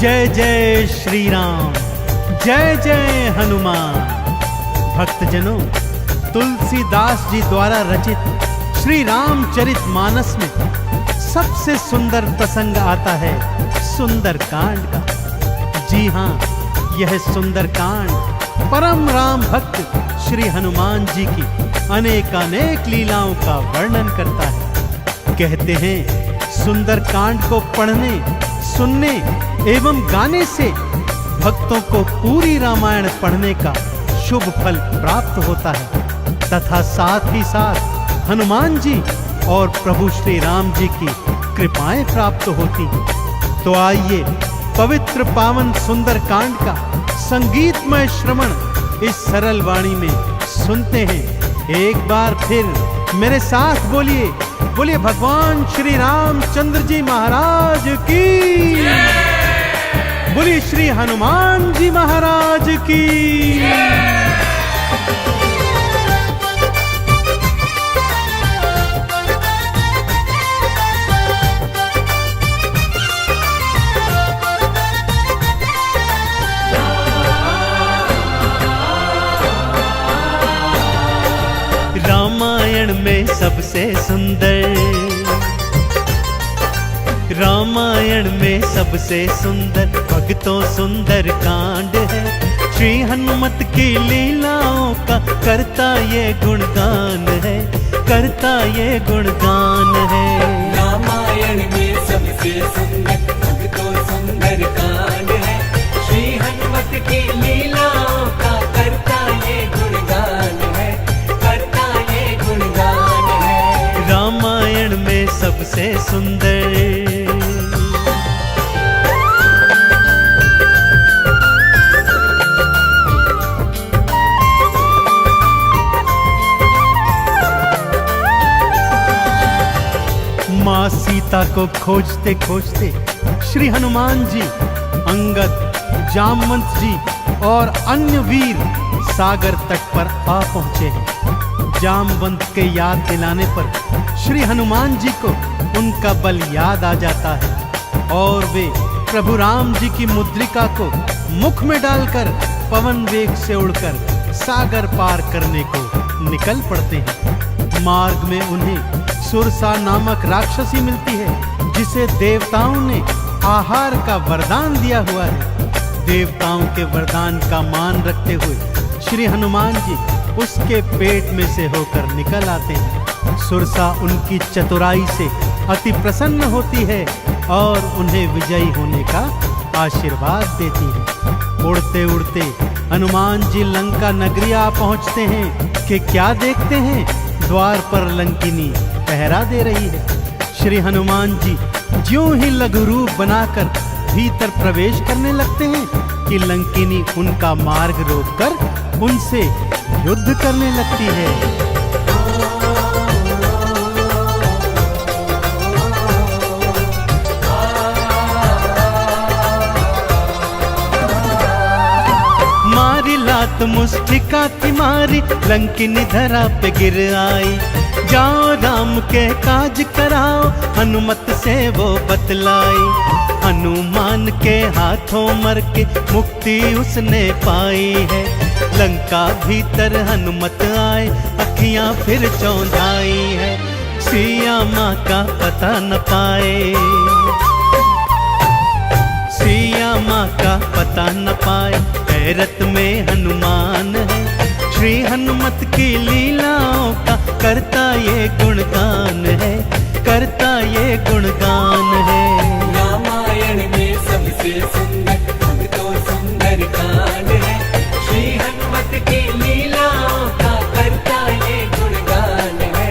जय जय श्री राम, जय जय हनुमान। भक्तजनों, तुलसीदास जी द्वारा रचित श्री रामचरित मानस में सबसे सुंदर प्रसंग आता है सुंदर कांड का। जी हाँ, यह सुंदर कांड परम राम भक्त श्री हनुमान जी की अनेकानेक लीलाओं का वर्णन करता है। कहते हैं सुंदर कांड को पढ़ने, सुनने एवं गाने से भक्तों को पूरी रामायण पढ़ने का शुभ फल प्राप्त होता है तथा साथ ही साथ हनुमान जी और प्रभु श्री राम जी की कृपाएं प्राप्त होती हैं। तो आइए पवित्र पावन सुंदर कांड का संगीतमय श्रवण इस सरल वाणी में सुनते हैं। एक बार फिर मेरे साथ बोलिए, बोलिए भगवान श्री रामचंद्र जी महाराज की, बोलिए श्री हनुमान जी महाराज की। रामायण में सबसे सुंदर, रामायण में सबसे सुंदर भक्तों सुंदर कांड है। श्री हनुमत की लीलाओं का करता ये गुणगान है, करता ये गुणगान है। रामायण में सबसे सुंदर भक्तों सुंदर कांड है। श्री हनुमत की लीलाओं का करता ये गुणगान है, करता ये गुणगान है। रामायण में सबसे सुंदर। माँ सीता को खोजते खोजते श्री हनुमान जी, अंगद, जामवंत जी और अन्य वीर सागर तट पर आ पहुंचे हैं। जामवंत के याद दिलाने पर श्री हनुमान जी को उनका बल याद आ जाता है और वे प्रभु राम जी की मुद्रिका को मुख में डालकर पवन वेग से उड़कर सागर पार करने को निकल पड़ते हैं। मार्ग में उन्हें सुरसा नामक राक्षसी मिलती है जिसे देवताओं ने आहार का वरदान दिया हुआ है। देवताओं के वरदान का मान रखते हुए श्री हनुमान जी उसके पेट में से होकर निकल आते हैं। सुरसा उनकी चतुराई से अति प्रसन्न होती है और उन्हें विजयी होने का आशीर्वाद देती है। उड़ते उड़ते हनुमान जी लंका नगरी आ पहुंचते हैं कि क्या देखते हैं, द्वार पर लंकिनी पहरा दे रही है। श्री हनुमान जी ज्यों ही लघु रूप बनाकर भीतर प्रवेश करने लगते हैं कि लंकिनी उनका मार्ग रोककर उनसे युद्ध करने लगती है। मारी लात मुष्टिका थी मारी, लंकिनी धरा पे गिर आई। जाओ राम के काज कराओ, हनुमत से वो बतलाई। हनुमान के हाथों मर के मुक्ति उसने पाई है। लंका भीतर हनुमत आए, अखियां फिर चौंधाई है। सिया माँ का पता न पाए, सिया माँ का पता न पाए। हैरत में हनुमान है, श्री हनुमत की लीलाओं का करता ये गुणगान है, करता ये गुणगान है। रामायण में सबसे सुंदर भक्तों सुंदर कांड है। श्री हनुमत की लीलाओं का करता ये गुणगान है,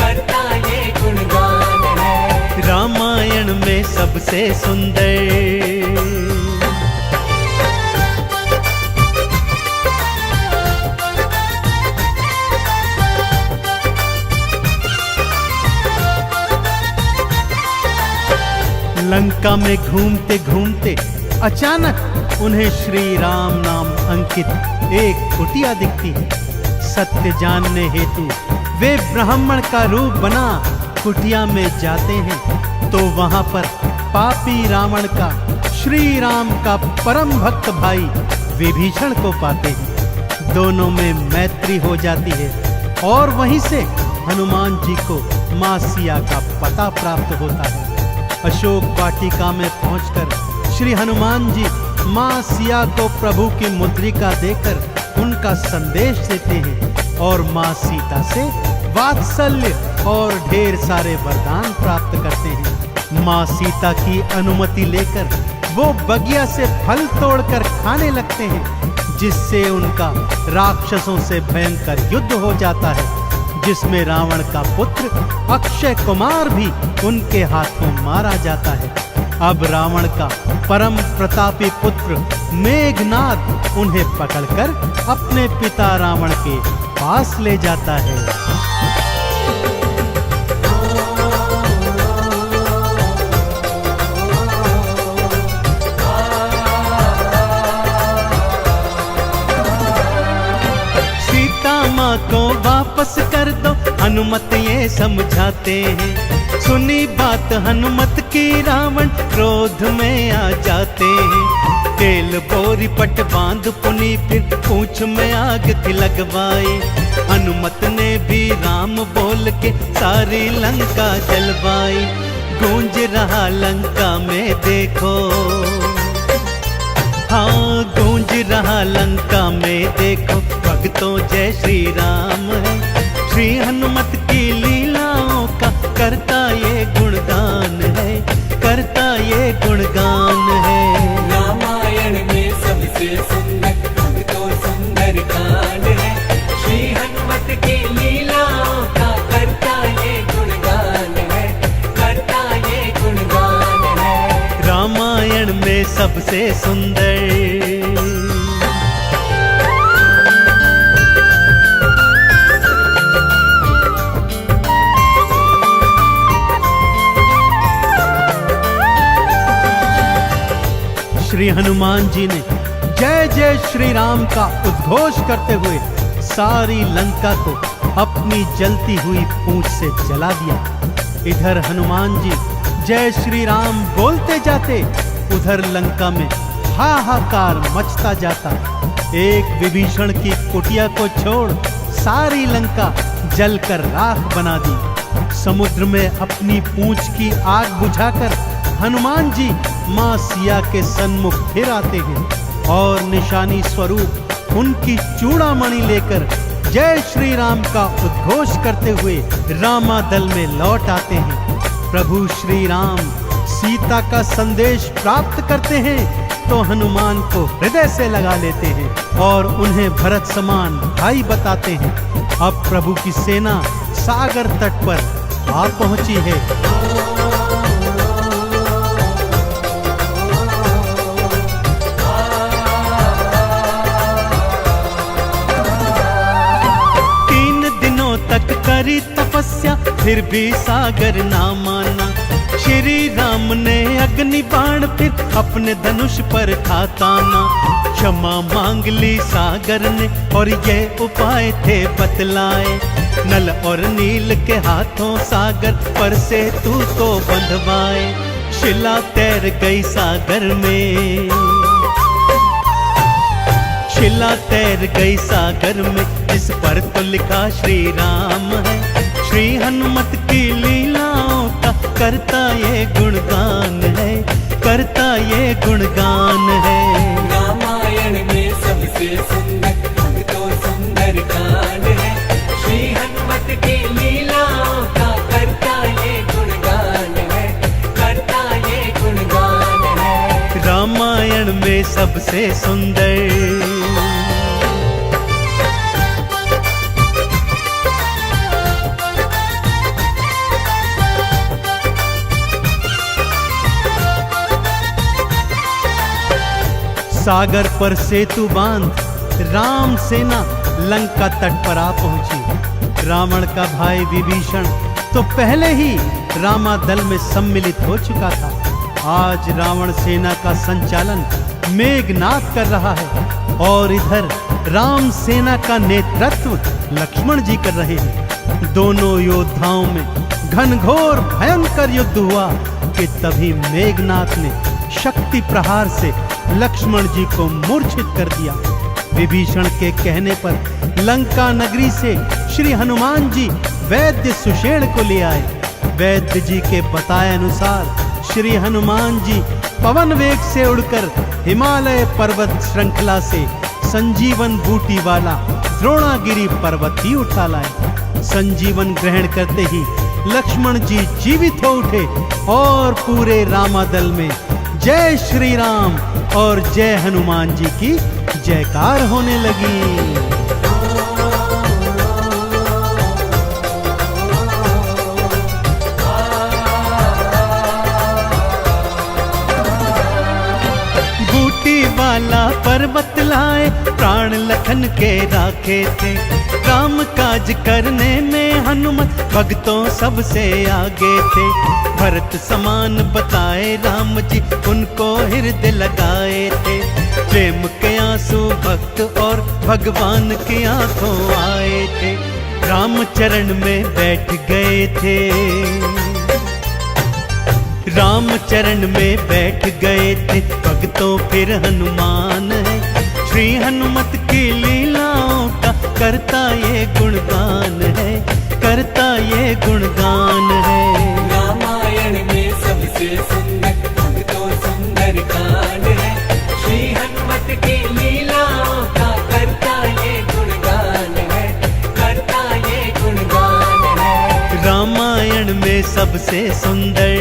करता ये गुणगान है। रामायण में सबसे सुंदर। लंका में घूमते घूमते अचानक उन्हें श्री राम नाम अंकित एक कुटिया दिखती है। सत्य जानने हेतु वे ब्राह्मण का रूप बना कुटिया में जाते हैं तो वहां पर पापी रावण का श्री राम का परम भक्त भाई विभीषण को पाते हैं। दोनों में मैत्री हो जाती है और वहीं से हनुमान जी को मां सिया का पता प्राप्त होता है। अशोक वाटिका में पहुंचकर श्री हनुमान जी मां सिया को प्रभु की मुद्रिका देकर उनका संदेश देते हैं और मां सीता से वात्सल्य और ढेर सारे वरदान प्राप्त करते हैं। मां सीता की अनुमति लेकर वो बगिया से फल तोड़कर खाने लगते हैं, जिससे उनका राक्षसों से भयंकर युद्ध हो जाता है, जिसमें रावण का पुत्र अक्षय कुमार भी उनके हाथों मारा जाता है। अब रावण का परम प्रतापी पुत्र मेघनाद उन्हें पकड़कर अपने पिता रावण के पास ले जाता है। माँ को वापस कर दो, हनुमत ये समझाते हैं। सुनी बात हनुमत की रावण क्रोध में आ जाते हैं। तेल बोरी पट बांध पुनी फिर पूंछ में आग थी लगवाई। हनुमत ने भी राम बोल के सारी लंका जलवाई। गूंज रहा लंका में देखो, हाँ गूंज रहा लंका में देखो, भक्तों जय श्री राम है। श्री हनुमत की लीलाओं का करता ये गुणगान है, करता ये गुणगान है। रामायण में सबसे सुंदर भक्तों सुंदर कांड है। श्री हनुमत की लीलाओं का करता ये गुणगान है, करता ये गुणगान है। रामायण में सबसे सुंदर श्री हनुमान जी ने जय जय श्री राम का उद्घोष करते हुए सारी लंका को अपनी जलती हुई पूंछ से जला दिया। इधर हनुमान जी जय श्री राम बोलते जाते, उधर लंका में हाहाकार मचता जाता। एक विभीषण की कुटिया को छोड़ सारी लंका जलकर राख बना दी। समुद्र में अपनी पूंछ की आग बुझाकर हनुमान जी मां सिया के सन्मुख फिर आते हैं और निशानी स्वरूप उनकी चूड़ामणि लेकर जय श्री राम का उद्घोष करते हुए रामादल में लौट आते हैं। प्रभु श्री राम सीता का संदेश प्राप्त करते हैं तो हनुमान को हृदय से लगा लेते हैं और उन्हें भरत समान भाई बताते हैं। अब प्रभु की सेना सागर तट पर आ पहुंची है। तक करी तपस्या फिर भी सागर ना माना। श्री राम ने अग्नि बाण फिर अपने धनुष पर था ताना। क्षमा मांग ली सागर ने और ये उपाय थे बतलाए। नल और नील के हाथों सागर पर से तू तो बंधवाए। शिला तैर गई सागर में, शिला तैर गई सागर में, जिस पर तो लिखा श्री राम है। श्री हनुमत की लीलाओं का करता ये गुणगान है, करता ये गुणगान है। रामायण में सबसे सुंदर भक्तों सुंदर कांड है। श्री हनुमत की लीलाओं का करता ये गुणगान है, करता ये गुणगान है। रामायण में सबसे सुंदर सागर पर सेतु बांध राम सेना लंका तट पर आ पहुंची। रावण का भाई विभीषण तो पहले ही रामादल में सम्मिलित हो चुका था। आज रावण सेना का संचालन मेघनाद कर रहा है और इधर राम सेना का नेतृत्व लक्ष्मण जी कर रहे हैं। दोनों योद्धाओं में घनघोर भयंकर युद्ध हुआ कि तभी मेघनाद ने शक्ति प्रहार से लक्ष्मण जी को मूर्छित कर दिया। विभीषण के कहने पर लंका नगरी से श्री हनुमान जी वैद्य सुषेण को ले आए। वैद्य जी के बताए अनुसार श्री हनुमान जी पवन वेग से उड़कर हिमालय पर्वत श्रृंखला से संजीवन बूटी वाला द्रोणागिरी पर्वत ही उठा लाए। संजीवन ग्रहण करते ही लक्ष्मण जी जीवित हो उठे और पूरे रामादल में जय श्री राम और जय हनुमान जी की जयकार होने लगी। वाला पर्वत लाए प्राण लखन के राखे थे। राम काज करने में हनुमत भक्तों सबसे आगे थे। भरत समान बताए राम जी उनको हृदय लगाए थे। प्रेम के आंसू भक्त और भगवान की आंखों आए थे। राम चरण में बैठ गए थे। राम चरण में बैठ गए थे भक्तों फिर हनुमान है। श्री हनुमत की लीलाओं का करता ये गुणगान है, करता ये गुणगान है। रामायण में सबसे सुंदर भक्तों सुंदर कांड है। श्री हनुमत की लीलाओं का करता ये गुणगान है, करता ये गुणगान है। रामायण में सबसे सुंदर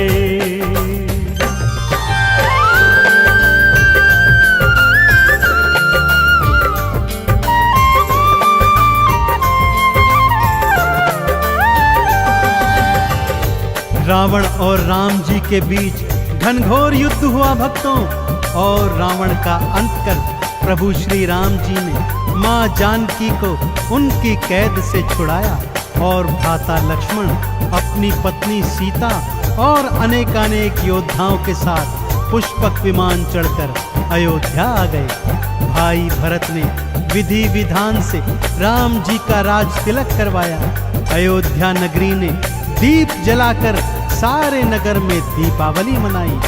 रावण और राम जी के बीच घनघोर युद्ध हुआ भक्तों, और रावण का अंत कर प्रभु श्री राम जी ने मां जानकी को उनकी कैद से छुड़ाया और भ्राता लक्ष्मण अपनी पत्नी सीता और अनेकानेक योद्धाओं के साथ पुष्पक विमान चढ़कर अयोध्या आ गए। भाई भरत ने विधि विधान से राम जी का राज तिलक करवाया। अयोध्या नगरी ने दीप जलाकर सारे नगर में दीपावली मनाई।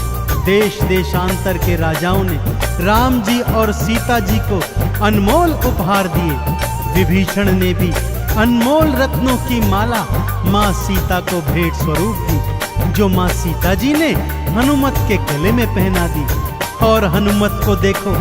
देश देशांतर के राजाओं ने राम जी और सीता जी को अनमोल उपहार दिए। विभीषण ने भी अनमोल रत्नों की माला मां सीता को भेंट स्वरूप दी, जो मां सीता जी ने हनुमत के गले में पहना दी। और हनुमत को देखो,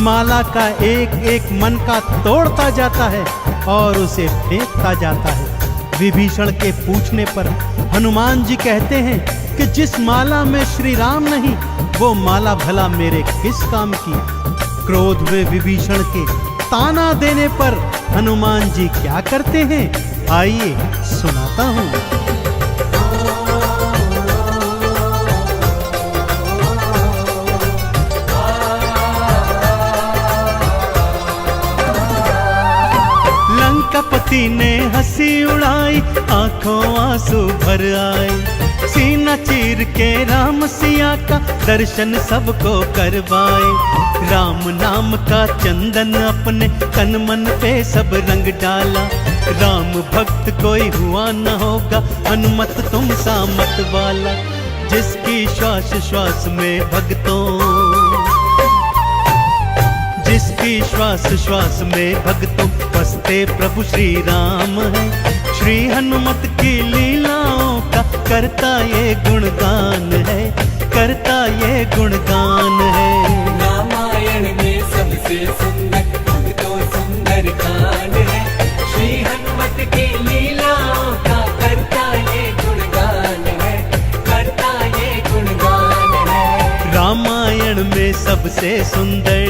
माला का एक एक मन का तोड़ता जाता है और उसे फेंकता जाता है। विभीषण के पूछने पर हनुमान जी कहते हैं कि जिस माला में श्री राम नहीं, वो माला भला मेरे किस काम की। क्रोध में विभीषण के ताना देने पर हनुमान जी क्या करते हैं, आइए सुनाता हूं। लंकापति ने हंसी उड़ाई, आंखों आंसू भर आए। सीना चीर के राम सिया का दर्शन सबको करवाए। राम नाम का चंदन अपने तन मन पे सब रंग डाला। राम भक्त कोई हुआ न होगा, हनुमत तुम सा मत वाला। जिसकी श्वास श्वास में भक्तों, जिसकी श्वास श्वास में भक्तों बसते प्रभु श्री राम है। श्री हनुमत की लीलाओं का करता ये गुणगान है, करता ये गुणगान है। रामायण में सबसे सुंदर भक्तों सुंदर कांड है। श्री हनुमत की लीलाओं का करता ये गुणगान है, करता ये गुणगान है। रामायण में सबसे सुंदर।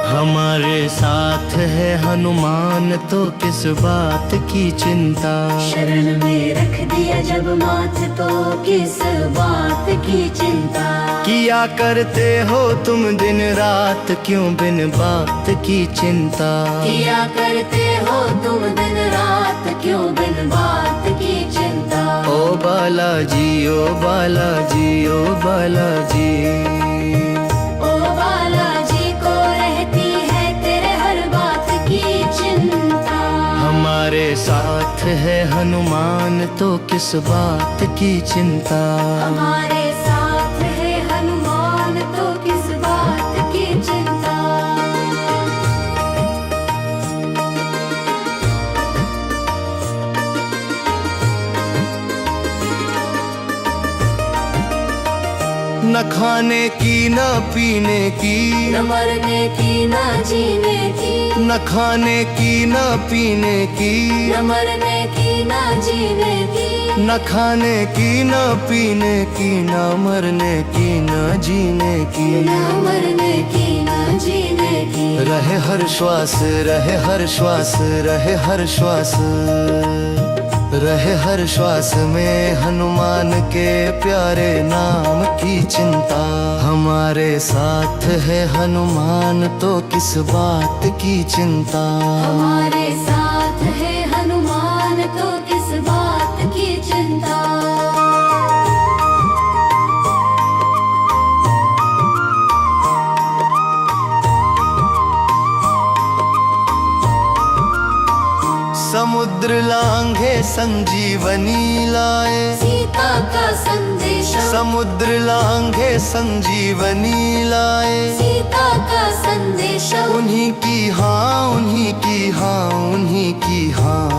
हमारे साथ है हनुमान हनुमान तो किस बात की चिंता। शरण में रख दिया जब माथ तो किस बात की चिंता। किया करते हो तुम दिन रात क्यों बिन बात की चिंता। किया करते हो तुम दिन रात क्यों बिन बात की चिंता। ओ बालाजी ओ बालाजी ओ बालाजी। ओ बालाजी को रहती है तेरे हर बात की चिंता। हमारे साथ है हनुमान तो किस बात की चिंता। हमारे साथ है हनुमान तो किस बात की चिंता। न खाने की न पीने की, न मरने की न जीने की। न खाने की न पीने की, न मरने की न जीने की। न खाने की न पीने की, न मरने की न जीने की। न मरने की न जीने की। रहे हर श्वास रहे हर श्वास रहे हर श्वास। रहे हर श्वास में हनुमान के प्यारे नाम की चिंता। हमारे साथ है हनुमान तो किस बात की चिंता। हमारे साथ है हनुमान तो किस बात की चिंता। समुद्र लांघे संजीवनी लाए। सीता का संदेश। समुद्र लांघे संजीवनी लाए। सीता का संदेश। उन्हीं की हाँ उन्हीं की हाँ उन्हीं की हाँ।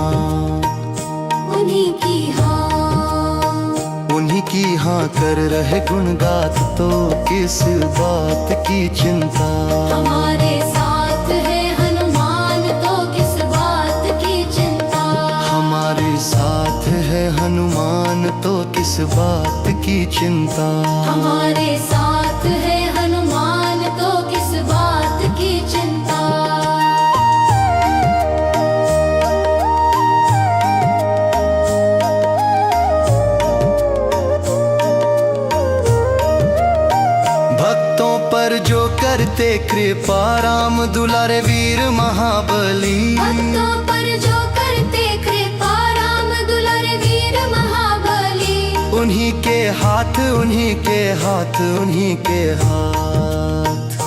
उन्हीं की हाँ। उन्हीं की हाँ कर रहे गुणगात तो किस बात की चिंता। हमारे साथ है हनुमान तो किस बात की चिंता। हमारे साथ है हनुमान तो किस बात की चिंता। हमारे साथ है हनुमान तो किस बात की चिंता। भक्तों पर जो करते कृपा राम दुलारे वीर महाबली। भक्तों पर जो करते कृपा राम दुलारे वीर महाबली। उन्हीं के हाथ उन्हीं के हाथ उन्हीं के हाथ।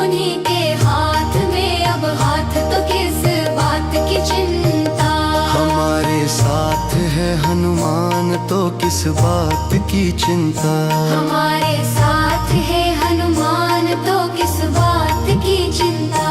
उन्हीं के हाथ में अब हाथ तो किस बात की चिंता। हमारे साथ है हनुमान तो किस बात की चिंता। हमारे साथ है हनुमान तो किस बात की चिंता।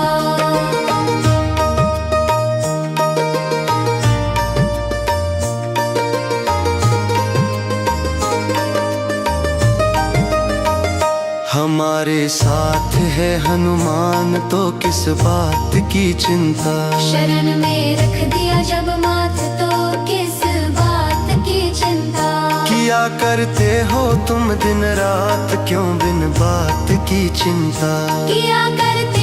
हमारे साथ है हनुमान तो किस बात की चिंता। शरण में रख दिया जब माथ तो किस बात की चिंता। किया करते हो तुम दिन रात क्यों बिन बात की चिंता। किया करते